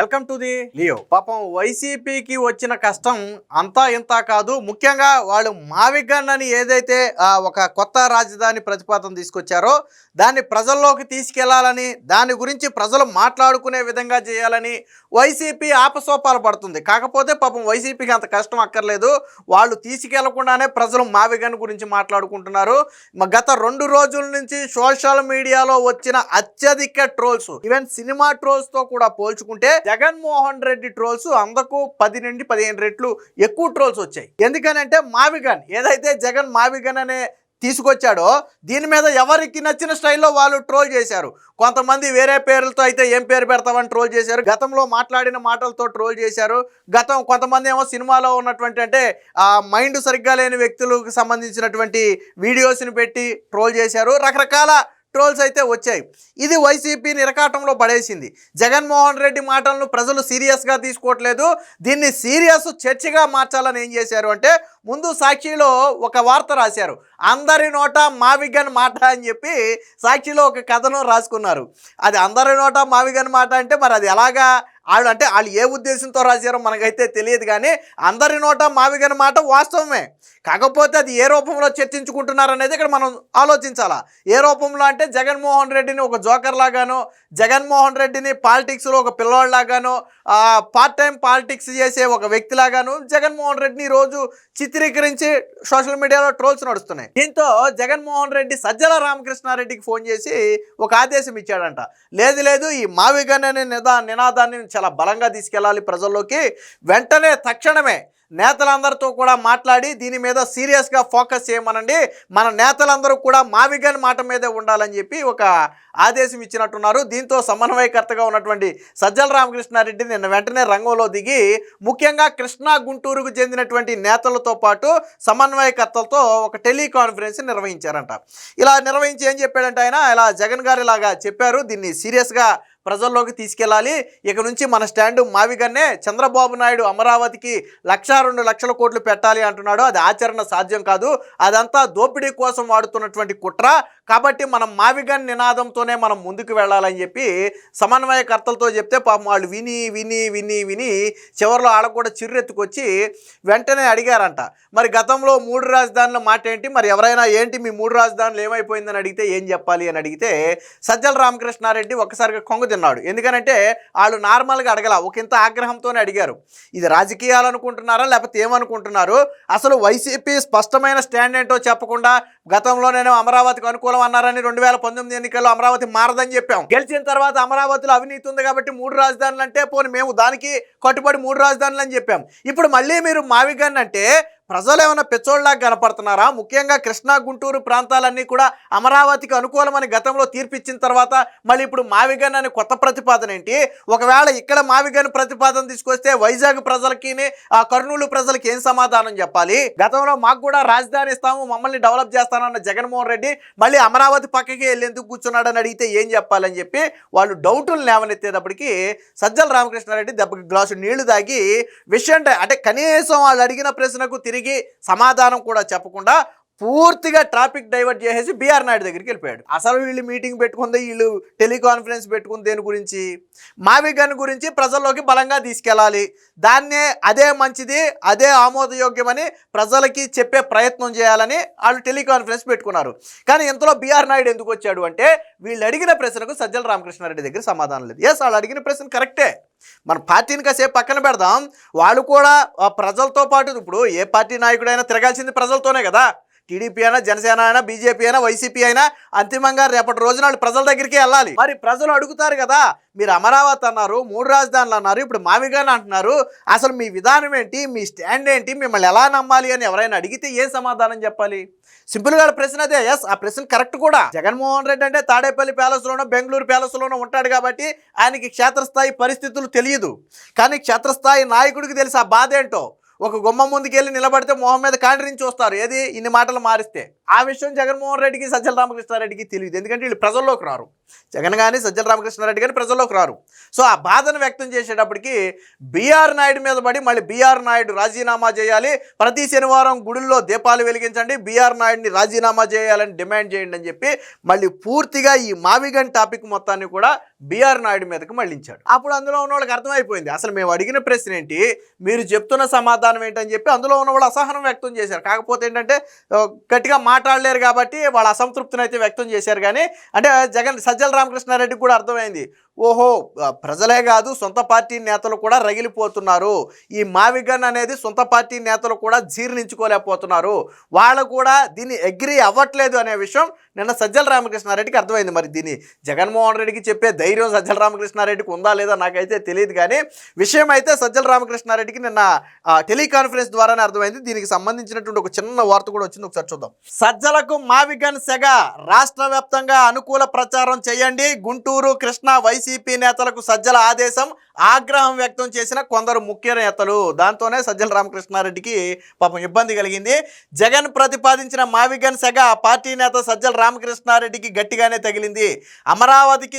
Welcome to the Leo. పాపం వైసీపీకి వచ్చిన కష్టం అంతా ఇంత కాదు. ముఖ్యంగా వాళ్ళు మావిగన్ అని ఏదైతే ఒక కొత్త రాజధాని ప్రతిపాదన తీసుకొచ్చారో దాన్ని ప్రజల్లోకి తీసుకెళ్లాలని, దాని గురించి ప్రజలు మాట్లాడుకునే విధంగా చేయాలని వైసీపీ ఆపసోపాలు పడుతుంది. కాకపోతే పాపం వైసీపీకి అంత కష్టం అక్కర్లేదు. వాళ్ళు తీసుకెళ్లకుండానే ప్రజలు మావిగన్ గురించి మాట్లాడుకుంటున్నారు. గత 2 రోజుల నుంచి సోషల్ మీడియాలో వచ్చిన అత్యధిక ట్రోల్స్, ఈవెన్ సినిమా ట్రోల్స్ తో కూడా పోల్చుకుంటే జగన్మోహన్ రెడ్డి ట్రోల్స్ అందుకు 10 నుండి 15 రెట్లు ఎక్కువ ట్రోల్స్ వచ్చాయి. ఎందుకనంటే మావిగన్ ఏదైతే జగన్ మావిగన్ అనే తీసుకొచ్చాడో దీని మీద ఎవరికి నచ్చిన స్టైల్లో వాళ్ళు ట్రోల్ చేశారు. కొంతమంది వేరే పేర్లతో అయితే ఏం పేరు పెడతామని ట్రోల్ చేశారు, గతంలో మాట్లాడిన మాటలతో ట్రోల్ చేశారు. కొంతమంది ఏమో సినిమాలో ఉన్నటువంటి అంటే మైండ్ సరిగ్గా లేని వ్యక్తులకు సంబంధించినటువంటి వీడియోస్ని పెట్టి ట్రోల్ చేశారు. రకరకాల ట్రోల్స్ అయితే వచ్చాయి. ఇది వైసీపీని ఇరకాటంలో పడేసింది. జగన్మోహన్ రెడ్డి మాటలను ప్రజలు సీరియస్గా తీసుకోవట్లేదు. దీన్ని సీరియస్ చర్చగా మార్చాలని ఏం చేశారు అంటే ముందు సాక్షిలో ఒక వార్త రాశారు. అందరి నోట మావిగన్ మాట అని చెప్పి సాక్షిలో ఒక కథనం రాసుకున్నారు. అది అందరి నోట మావిగన్ మాట అంటే మరి అది ఎలాగా వాళ్ళు ఏ ఉద్దేశంతో రాశారో మనకైతే తెలియదు. కానీ అందరి నోట మావిగన్ మాట వాస్తవమే. కాకపోతే అది ఏ రూపంలో చర్చించుకుంటున్నారు అనేది ఇక్కడ మనం ఆలోచించాలా. ఏ రూపంలో అంటే జగన్మోహన్ రెడ్డిని ఒక జోకర్ లాగానో, జగన్మోహన్ రెడ్డిని పాలిటిక్స్లో ఒక పిల్లవాళ్ళలాగానో, పార్ట్ టైం పాలిటిక్స్ చేసే ఒక వ్యక్తిలాగాను జగన్మోహన్ రెడ్డిని రోజు చిత్రీకరించి సోషల్ మీడియాలో ట్రోల్స్ నడుస్తున్నాయి. దీంతో జగన్మోహన్ రెడ్డి సజ్జల రామకృష్ణారెడ్డికి ఫోన్ చేసి ఒక ఆదేశం ఇచ్చాడంట. లేదు ఈ మావిగన్ అనే నినాదాన్ని చాలా బలంగా తీసుకెళ్ళాలి ప్రజల్లోకి, వెంటనే తక్షణమే నేతలందరితో కూడా మాట్లాడి దీని మీద సీరియస్గా ఫోకస్ చేయమనండి, మన నేతలందరూ కూడా మావిగన్ మాట మీదే ఉండాలని చెప్పి ఒక ఆదేశం ఇచ్చినట్టున్నారు. దీంతో సమన్వయకర్తగా ఉన్నటువంటి సజ్జల రామకృష్ణారెడ్డి నిన్న వెంటనే రంగంలో దిగి ముఖ్యంగా కృష్ణా గుంటూరుకు చెందినటువంటి నేతలతో పాటు సమన్వయకర్తలతో ఒక టెలికాన్ఫరెన్స్ నిర్వహించారంట. ఇలా నిర్వహించి ఏం చెప్పాడంటే ఆయన ఇలా జగన్ గారు ఇలాగా చెప్పారు, దీన్ని సీరియస్గా ప్రజల్లోకి తీసుకెళ్ళాలి, ఇక నుంచి మన స్టాండు మావిగన్నే, చంద్రబాబు నాయుడు అమరావతికి 1,02 లక్షల కోట్లు పెట్టాలి అంటున్నాడు, అది ఆచరణ సాధ్యం కాదు, అదంతా దోపిడీ కోసం వాడుతున్నటువంటి కుట్ర, కాబట్టి మనం మావిగన్ నినాదంతోనే మనం ముందుకు వెళ్ళాలని చెప్పి సమన్వయకర్తలతో చెప్తే పాపం వాళ్ళు విని విని విని విని చివరిలో ఆడ కూడా చిర్రెత్తుకొచ్చి వెంటనే అడిగారంట, మరి గతంలో 3 రాజధానుల మాట ఏంటి, మరి ఎవరైనా ఏంటి మీ 3 రాజధానులు ఏమైపోయిందని అడిగితే ఏం చెప్పాలి అని అడిగితే సజ్జల రామకృష్ణారెడ్డి ఒక్కసారిగా కొంగు తిన్నాడు. ఎందుకనంటే వాళ్ళు నార్మల్గా అడగల, ఒక ఇంత ఆగ్రహంతోనే అడిగారు. ఇది రాజకీయాలు అనుకుంటున్నారా లేకపోతే ఏమనుకుంటున్నారు, అసలు వైసీపీ స్పష్టమైన స్టాండ్ ఏంటో చెప్పకుండా గతంలో నేను అమరావతికి అనుకూలం అన్నారని 2019 ఎన్నికల్లో అమరావతి మారదని చెప్పాం, గెలిచిన తర్వాత అమరావతిలో అవినీతి ఉంది కాబట్టి 3 రాజధానులు అంటే పోనీ మేము దానికి కట్టుబడి 3 రాజధానులు అని చెప్పాం. ఇప్పుడు మళ్ళీ మీరు మావిగన్ అంటే ప్రజలు ఏమైనా పెచ్చోళ్ళలాగా కనపడుతున్నారా? ముఖ్యంగా కృష్ణా గుంటూరు ప్రాంతాలన్నీ కూడా అమరావతికి అనుకూలమని గతంలో తీర్పిచ్చిన తర్వాత మళ్ళీ ఇప్పుడు మావిగన్ అని కొత్త ప్రతిపాదన ఏంటి? ఒకవేళ ఇక్కడ మావిగన్ ప్రతిపాదన తీసుకొస్తే వైజాగ్ ప్రజలకి కర్నూలు ప్రజలకి ఏం సమాధానం చెప్పాలి? గతంలో మాకు కూడా రాజధాని ఇస్తాము, మమ్మల్ని డెవలప్ చేస్తానన్న జగన్మోహన్ రెడ్డి మళ్ళీ అమరావతి పక్కకి వెళ్ళి ఎందుకు కూర్చున్నాడని అడిగితే ఏం చెప్పాలని చెప్పి వాళ్ళు డౌటులు లేవనెత్తేటప్పటికి సజ్జల రామకృష్ణారెడ్డి దెబ్బకి గ్లాసు నీళ్లు తాగి విషయం అంటే కనీసం వాళ్ళు అడిగిన ప్రశ్నకు తిరిగి సమాధానం కూడా చెప్పకుండా పూర్తిగా ట్రాఫిక్ డైవర్ట్ చేసేసి బీఆర్ నాయుడు దగ్గరికి వెళ్ళిపోయాడు. అసలు వీళ్ళు మీటింగ్ పెట్టుకుంది, వీళ్ళు టెలికాన్ఫరెన్స్ పెట్టుకుంది దేని గురించి? మావిగన్ గురించి ప్రజల్లోకి బలంగా తీసుకెళ్ళాలి, దాన్నే అదే మంచిది, అదే ఆమోదయోగ్యమని ప్రజలకి చెప్పే ప్రయత్నం చేయాలని వాళ్ళు టెలికాన్ఫరెన్స్ పెట్టుకున్నారు. కానీ ఇంతలో బీఆర్ నాయుడు ఎందుకు వచ్చాడు అంటే వీళ్ళు అడిగిన ప్రశ్నకు సజ్జల రామకృష్ణారెడ్డి దగ్గర సమాధానం లేదు. ఎస్, వాళ్ళు అడిగిన ప్రశ్న కరెక్టే, మన పార్టీని కాసేపు పక్కన పెడదాం, వాళ్ళు కూడా ప్రజలతో పాటు ఇప్పుడు ఏ పార్టీ నాయకుడైనా తిరగాల్సింది ప్రజలతోనే కదా, టీడీపీ అయినా జనసేన అయినా బీజేపీ అయినా వైసీపీ అయినా అంతిమంగా రేపటి రోజున వాళ్ళు ప్రజల దగ్గరికి వెళ్ళాలి. మరి ప్రజలు అడుగుతారు కదా, మీరు అమరావతి అన్నారు, 3 రాజధానులు అన్నారు, ఇప్పుడు మావిగన్ అంటున్నారు, అసలు మీ విధానం ఏంటి, మీ స్టాండ్ ఏంటి, మిమ్మల్ని ఎలా నమ్మాలి అని ఎవరైనా అడిగితే ఏం సమాధానం చెప్పాలి? సింపుల్గా ప్రశ్న అదే. ఎస్, ఆ ప్రశ్న కరెక్ట్ కూడా. జగన్మోహన్ రెడ్డి అంటే తాడేపల్లి ప్యాలెస్లోనో బెంగళూరు ప్యాలెస్లోనో ఉంటాడు కాబట్టి ఆయనకి క్షేత్రస్థాయి పరిస్థితులు తెలియదు. కానీ క్షేత్రస్థాయి నాయకుడికి తెలిసి ఆ బాధ ఏంటో. ఒక గుమ్మం ముందుకెళ్ళి నిలబడితే మొహం మీద కాండ్రించి వస్తారు, ఏది ఇన్ని మాటలు మారిస్తే. ఆ విషయం జగన్మోహన్ రెడ్డికి సజ్జల రామకృష్ణారెడ్డికి తెలియదు. ఎందుకంటే వీళ్ళు ప్రజల్లోకి రారు. జగన్ కానీ సజ్జల రామకృష్ణారెడ్డి కానీ ప్రజల్లోకి రారు. సో ఆ బాధను వ్యక్తం చేసేటప్పటికి బీఆర్ నాయుడు మీద పడి మళ్ళీ బీఆర్ నాయుడు రాజీనామా చేయాలి, ప్రతి శనివారం గుడుల్లో దీపాలు వెలిగించండి, బీఆర్ నాయుడిని రాజీనామా చేయాలని డిమాండ్ చేయండి అని చెప్పి మళ్ళీ పూర్తిగా ఈ మావిగన్ టాపిక్ మొత్తాన్ని కూడా బీఆర్ నాయుడు మీదకి మళ్ళించాడు. అప్పుడు అందులో ఉన్న వాళ్ళకి అర్థమైపోయింది అసలు మేము అడిగిన ప్రశ్న ఏంటి, మీరు చెప్తున్న సమాధానం ఏంటని చెప్పి అందులో ఉన్న వాళ్ళు అసహనం వ్యక్తం చేశారు. కాకపోతే ఏంటంటే గట్టిగా మాట్లాడలేరు కాబట్టి వాళ్ళ అసంతృప్తిని అయితే వ్యక్తం చేశారు. కానీ అంటే సజ్జల రామకృష్ణారెడ్డికి కూడా అర్థమైంది, ఓహో ప్రజలే కాదు సొంత పార్టీ నేతలు కూడా రగిలిపోతున్నారు, ఈ మావిగన్ అనేది సొంత పార్టీ నేతలు కూడా జీర్ణించుకోలేకపోతున్నారు, వాళ్ళు కూడా దీన్ని అగ్రీ అవ్వట్లేదు అనే విషయం నిన్న సజ్జల రామకృష్ణారెడ్డికి అర్థమైంది. మరి దీన్ని జగన్మోహన్ రెడ్డికి చెప్పే ధైర్యం సజ్జల రామకృష్ణారెడ్డికి ఉందా లేదా నాకైతే తెలియదు. కానీ విషయం అయితే సజ్జల రామకృష్ణారెడ్డికి నిన్న టెలికాన్ఫరెన్స్ ద్వారానే అర్థమైంది. దీనికి సంబంధించినటువంటి ఒక చిన్న వార్త కూడా వచ్చింది, ఒకసారి చూద్దాం. సజ్జలకు మావిగన్ సెగ, రాష్ట్ర వ్యాప్తంగా అనుకూల ప్రచారం చేయండి, గుంటూరు కృష్ణా వైసీపీ నేతలకు సజ్జల ఆదేశం, ఆగ్రహం వ్యక్తం చేసిన కొందరు ముఖ్య నేతలు. దాంతోనే సజ్జల రామకృష్ణారెడ్డికి పాపం ఇబ్బంది కలిగింది. జగన్ ప్రతిపాదించిన మావిగన్ సెగ పార్టీ నేత సజ్జల రామకృష్ణారెడ్డికి గట్టిగానే తగిలింది. అమరావతికి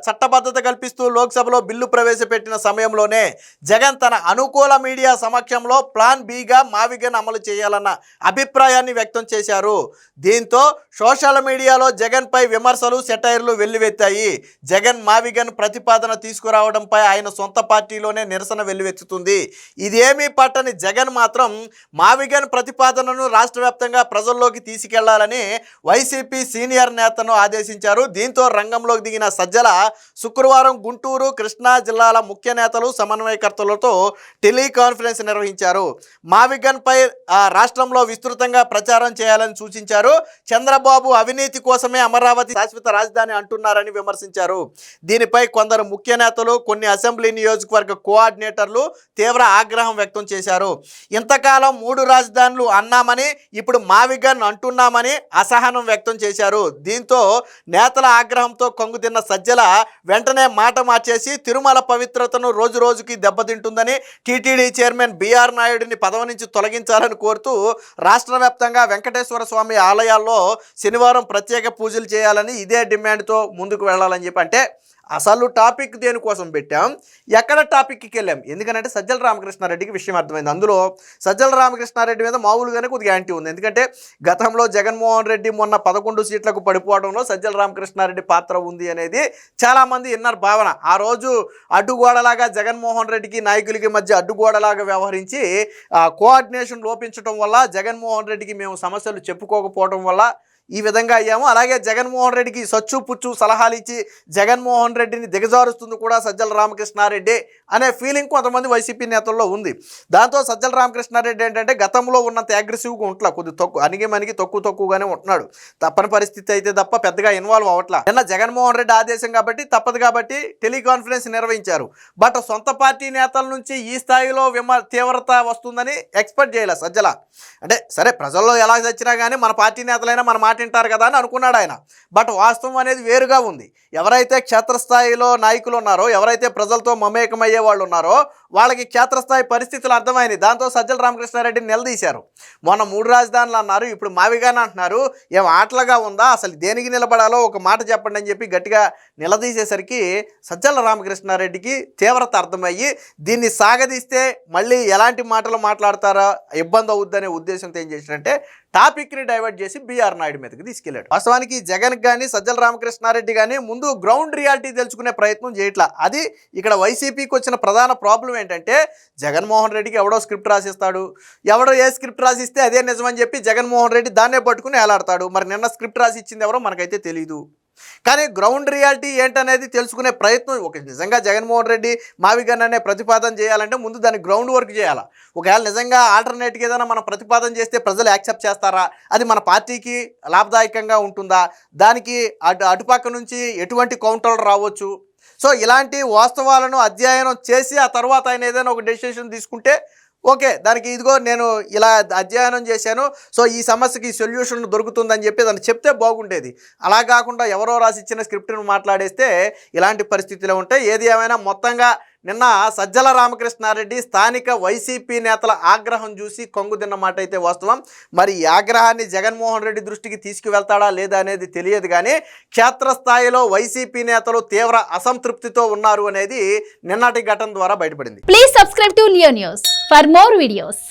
చట్టబద్ధత కల్పిస్తూ లోక్సభలో బిల్లు ప్రవేశపెట్టిన సమయంలోనే జగన్ తన అనుకూల మీడియా సమక్షంలో ప్లాన్ బిగా మావిగన్ అమలు చేయాలన్న అభిప్రాయాన్ని వ్యక్తం చేశారు. దీంతో సోషల్ మీడియాలో జగన్ పై విమర్శలు సెటైర్లు వెల్లువెత్తాయి. జగన్ మావిగన్ ప్రతిపాదన తీసుకురావడంపై ఆయన సొంత పార్టీలోనే నిరసన వెల్లువెత్తుతుంది. ఇదేమీ పట్టని జగన్ మాత్రం మావిగన్ ప్రతిపాదనను రాష్ట్ర వ్యాప్తంగా ప్రజల్లోకి తీసుకెళ్లాలని వైసీపీ సీనియర్ నేతను ఆదేశించారు. దీంతో రంగంలోకి దిగిన సజ్జల శుక్రవారం గుంటూరు కృష్ణా జిల్లాల ముఖ్య నేతలు సమన్వయకర్తలతో టెలికాన్ఫరెన్స్ నిర్వహించారు. మావిగన్ పై రాష్ట్రంలో విస్తృతంగా ప్రచారం చేయాలని సూచించారు. చంద్రబాబు అవినీతి కోసమే అమరావతి శాశ్వత రాజధాని అంటున్నారని విమర్శించారు. దీనిపై కొందరు ముఖ్య నేతలు, కొన్ని అసెంబ్లీ నియోజకవర్గ కోఆర్డినేటర్లు తీవ్ర ఆగ్రహం వ్యక్తం చేశారు. ఇంతకాలం 3 రాజధానులు అన్నామని ఇప్పుడు మావిగన్ అంటున్నామని అసహనం వ్యక్తం చేశారు. దీంతో నేతల ఆగ్రహంతో కంగుతిన్న సజ్జల వెంటనే మాట మార్చేసి తిరుమల పవిత్రతను రోజు రోజుకి దెబ్బతింటుందని టీటీడీ చైర్మన్ బీఆర్ నాయుడిని పదవి నుంచి తొలగించాలని కోరుతూ రాష్ట్ర వ్యాప్తంగా వెంకటేశ్వర స్వామి ఆలయాల్లో శనివారం ప్రత్యేక పూజలు చేయాలని, ఇదే డిమాండ్తో ముందుకు వెళ్ళాలని చెప్పి. అంటే అసలు టాపిక్ దేనికోసం పెట్టాం, ఎక్కడ టాపిక్కి వెళ్ళాం, ఎందుకంటే సజ్జల రామకృష్ణారెడ్డికి విషయం అర్థమైంది. అందులో సజ్జల రామకృష్ణారెడ్డి మీద మామూలుగానే కొద్దిగా యాంటీ ఉంది. ఎందుకంటే గతంలో జగన్మోహన్ రెడ్డి మొన్న 11 సీట్లకు పడిపోవడంలో సజ్జల రామకృష్ణారెడ్డి పాత్ర ఉంది అనేది చాలామంది ఇన్నర్ భావన. ఆ రోజు అడ్డుగోడలాగా జగన్మోహన్ రెడ్డికి నాయకులకి మధ్య అడ్డుగోడలాగా వ్యవహరించి కోఆర్డినేషన్ లోపించడం వల్ల జగన్మోహన్ రెడ్డికి మేము సమస్యలు చెప్పుకోకపోవడం వల్ల ఈ విధంగా అయ్యాము. అలాగే జగన్మోహన్ రెడ్డికి సచ్చు పుచ్చు సలహాలు ఇచ్చి జగన్మోహన్ రెడ్డిని దిగజారుస్తుంది కూడా సజ్జల రామకృష్ణారెడ్డి అనే ఫీలింగ్ కొంతమంది వైసీపీ నేతల్లో ఉంది. దాంతో సజ్జల రామకృష్ణారెడ్డి ఏంటంటే గతంలో ఉన్నంత అగ్రెసివ్గా ఉంటలా, కొద్ది అణిగి తక్కువగానే ఉంటున్నాడు. తప్పని పరిస్థితి అయితే తప్ప పెద్దగా ఇన్వాల్వ్ అవ్వట్లా. నిన్న జగన్మోహన్ రెడ్డి ఆదేశం కాబట్టి తప్పదు కాబట్టి టెలికాన్ఫరెన్స్ నిర్వహించారు. బట్ సొంత పార్టీ నేతల నుంచి ఈ స్థాయిలో తీవ్రత వస్తుందని ఎక్స్పెక్ట్ చేయలేదు సజ్జల. అంటే సరే ప్రజల్లో ఎలా చచ్చినా కానీ మన పార్టీ నేతలైనా మన మాట వింటారు కదా అని అనుకున్నాడు ఆయన. బట్ వాస్తవం అనేది వేరుగా ఉంది. ఎవరైతే క్షేత్రస్థాయిలో నాయకులు ఉన్నారో, ఎవరైతే ప్రజలతో మమేకమయ్యే వాళ్ళు ఉన్నారో వాళ్ళకి క్షేత్రస్థాయి పరిస్థితులు అర్థమైనాయి. దాంతో సజ్జల రామకృష్ణారెడ్డిని నిలదీశారు. మొన్న 3 రాజధానులు అన్నారు, ఇప్పుడు మావిగానే అంటున్నారు, ఏం ఆటలుగా ఉందా, అసలు దేనికి నిలబడాలో ఒక మాట చెప్పండి అని చెప్పి గట్టిగా నిలదీసేసరికి సజ్జల రామకృష్ణారెడ్డికి తీవ్రత అర్థమయ్యి దీన్ని సాగదీస్తే మళ్ళీ ఎలాంటి మాటలు మాట్లాడతారో ఇబ్బంది అవుద్దనే ఉద్దేశంతో ఏం చేసినట్టే టాపిక్ని డైవర్ట్ చేసి బీఆర్ నాయుడు మీదకి తీసుకెళ్లాడు. వాస్తవానికి జగన్ కానీ సజ్జల రామకృష్ణారెడ్డి కానీ ముందు గ్రౌండ్ రియాలిటీ తెలుసుకునే ప్రయత్నం చేయట్లా. అది ఇక్కడ వైసీపీకి వచ్చిన ప్రధాన ప్రాబ్లం ఏంటంటే జగన్మోహన్ రెడ్డికి ఎవడో స్క్రిప్ట్ రాసిస్తాడు, ఎవడో ఏ స్క్రిప్ట్ రాసిస్తే అదే నిజమని చెప్పి జగన్మోహన్ రెడ్డి దాన్నే పట్టుకుని ఏలాడతాడు. మరి నిన్న స్క్రిప్ట్ రాసి ఇచ్చింది ఎవరో మనకైతే తెలియదు. కానీ గ్రౌండ్ రియాలిటీ ఏంటనేది తెలుసుకునే ప్రయత్నం నిజంగా జగన్మోహన్ రెడ్డి మావిగన్ అనే ప్రతిపాదన చేయాలంటే ముందు దానికి గ్రౌండ్ వర్క్ చేయాలా. ఒకవేళ నిజంగా ఆల్టర్నేట్గా ఏదైనా మనం ప్రతిపాదన చేస్తే ప్రజలు యాక్సెప్ట్ చేస్తారా, అది మన పార్టీకి లాభదాయకంగా ఉంటుందా, దానికి అటుపక్క నుంచి ఎటువంటి కౌంటర్లు రావచ్చు. సో ఇలాంటి వాస్తవాలను అధ్యయనం చేసి ఆ తర్వాత ఆయన ఏదైనా ఒక డెసిషన్ తీసుకుంటే ఓకే, దానికి ఇదిగో నేను ఇలా అధ్యయనం చేశాను, సో ఈ సమస్యకి సొల్యూషన్ దొరుకుతుందని చెప్పి దాన్ని చెప్తే బాగుండేది. అలా కాకుండా ఎవరో రాసి ఇచ్చిన స్క్రిప్ట్ను మాట్లాడేస్తే ఇలాంటి పరిస్థితులు ఉంటాయి. ఏది ఏమైనా మొత్తంగా నిన్న సజ్జల రామకృష్ణారెడ్డి స్థానిక వైసీపీ నేతల ఆగ్రహం చూసి కొంగుదిన్న మాట అయితే వాస్తవం. మరి ఈ ఆగ్రహాన్ని జగన్మోహన్ రెడ్డి దృష్టికి తీసుకువెళ్తాడా లేదా అనేది తెలియదు, కానీ క్షేత్రస్థాయిలో వైసీపీ నేతలు తీవ్ర అసంతృప్తితో ఉన్నారు అనేది నిన్నటి ఘటన ద్వారా బయటపడింది. Please subscribe to Leo news for more videos.